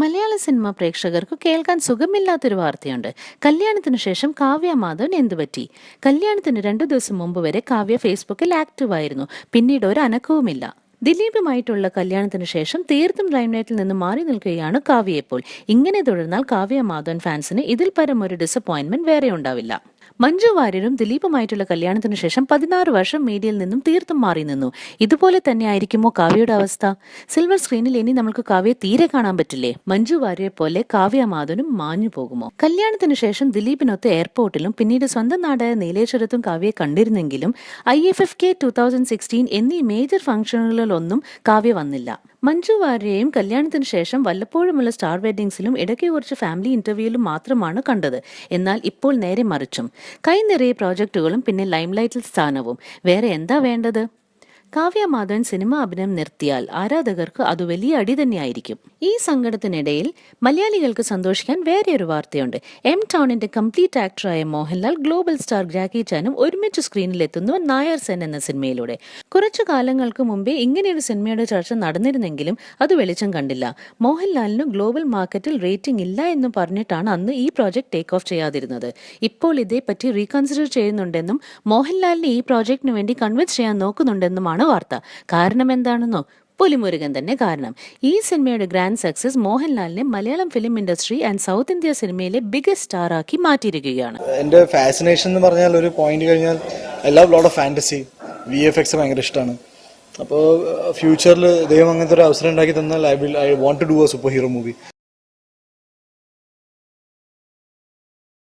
മലയാള cinema പ്രേക്ഷകർക്ക് കേൾക്കാൻ സുഖമില്ലാത്തൊരു വാർത്തയുണ്ട്. കല്യാണത്തിനു ശേഷം കാവ്യ മാധവൻ എന്തുപറ്റി? കല്യാണത്തിന് 2 ദിവസം മുമ്പ് വരെ കാവ്യ ഫേസ്ബുക്കിൽ ആക്റ്റീവായിരുന്നു. പിന്നീട് ഒരു അനക്കവുമില്ല. ദിലീപുമായിട്ടുള്ള കല്യാണത്തിനു ശേഷം തീർത്തും ലൈംലൈറ്റിൽ നിന്ന് മാറി നിൽക്കുകയാണ് കാവ്യ ഇപ്പോൾ. ഇങ്ങനെ തുടർന്നാൽ കാവ്യ മാധവൻ ഫാൻസിന് ഇതിൽ പരം ഒരു ഡിസപ്പോയിന്റ്മെന്റ് വേറെ ഉണ്ടാവില്ല. മഞ്ജു വാര്യരും ദിലീപുമായിട്ടുള്ള കല്യാണത്തിനു ശേഷം 16 വർഷം മീഡിയയിൽ നിന്നും തീർത്തും മാറി നിന്നു. ഇതുപോലെ തന്നെ ആയിരിക്കുമോ കാവ്യയുടെ അവസ്ഥ? സിൽവർ സ്ക്രീനിൽ ഇനി നമുക്ക് കാവ്യ തീരെ കാണാൻ പറ്റില്ലേ? മഞ്ജു വാര്യരെ പോലെ കാവ്യ മാധവനും മാഞ്ഞു പോകുമോ? കല്യാണത്തിനു ശേഷം ദിലീപിനൊത്ത് എയർപോർട്ടിലും പിന്നീട് സ്വന്തം നാടായ നീലേശ്വരത്തും കാവ്യയെ കണ്ടിരുന്നെങ്കിലും IFFK 2016 എന്നീ മേജർ ഫംഗ്ഷനുകളിലൊന്നും കാവ്യ വന്നില്ല. മഞ്ജു വാര്യരെയും കല്യാണത്തിന് ശേഷം വല്ലപ്പോഴുമുള്ള സ്റ്റാർ വെഡ്ഡിങ്സിലും ഇടയ്ക്ക് കുറച്ച് ഫാമിലി ഇന്റർവ്യൂവിലും മാത്രമാണ് കണ്ടത്. എന്നാൽ ഇപ്പോൾ നേരെ മറിച്ചും. കൈ നിറയെ പ്രോജക്റ്റുകളും പിന്നെ ലൈംലൈറ്റിൽ സ്ഥാനവും. വേറെ എന്താ വേണ്ടത്? കാവ്യ മാധവൻ സിനിമ അഭിനയം നിർത്തിയാൽ ആരാധകർക്ക് അത് വലിയ അടി തന്നെയായിരിക്കും. ഈ സങ്കടത്തിനിടയിൽ മലയാളികൾക്ക് സന്തോഷിക്കാൻ വേറെ ഒരു വാർത്തയുണ്ട്. ടൗണിന്റെ കംപ്ലീറ്റ് ആക്ടറായ മോഹൻലാൽ ഗ്ലോബൽ സ്റ്റാർ ജാക്കി ചാനും ഒരുമിച്ച് സ്ക്രീനിലെത്തുന്നു നായർ സെൻ എന്ന സിനിമയിലൂടെ. കുറച്ചു കാലങ്ങൾക്ക് മുമ്പേ ഇങ്ങനെയൊരു സിനിമയുടെ ചർച്ച നടന്നിരുന്നെങ്കിലും അത് വെളിച്ചം കണ്ടില്ല. മോഹൻലാലിന് ഗ്ലോബൽ മാർക്കറ്റിൽ റേറ്റിംഗ് ഇല്ല എന്ന് പറഞ്ഞിട്ടാണ് അന്ന് ഈ പ്രോജക്ട് ടേക്ക് ഓഫ് ചെയ്യാതിരുന്നത്. ഇപ്പോൾ ഇതേപ്പറ്റി റീകൺസിഡർ ചെയ്യുന്നുണ്ടെന്നും മോഹൻലാലിനെ ഈ പ്രോജക്റ്റിന് വേണ്ടി കൺവിൻസ് ചെയ്യാൻ നോക്കുന്നുണ്ടെന്നുമാണ് വാർത്ത. കാരണം എന്താണെന്നോ? പുലിമുരുകൻ തന്നെ കാരണം. ഈ സിനിമയുടെ ഗ്രാൻഡ് സക്സസ് മോഹൻലാലിനെ Malayalam film industry and south India സിനിമയിലെ ബിഗസ്റ്റ് സ്റ്റാർ ആക്കി മാറ്റിയിരിക്കുകയാണ്. എൻ്റെ ഫാസിനേഷൻ എന്ന് പറഞ്ഞാൽ ഒരു പോയിന്റ് കഴിഞ്ഞാൽ I love lot of fantasy. VFX ഭയങ്കര ഇഷ്ടമാണ്. അപ്പോൾ ഫ്യൂച്ചറിൽ ദൈവം അങ്ങനത്തെ ഒരു അവസരം ഉണ്ടാക്കി തന്നാൽ I want to do a super hero movie.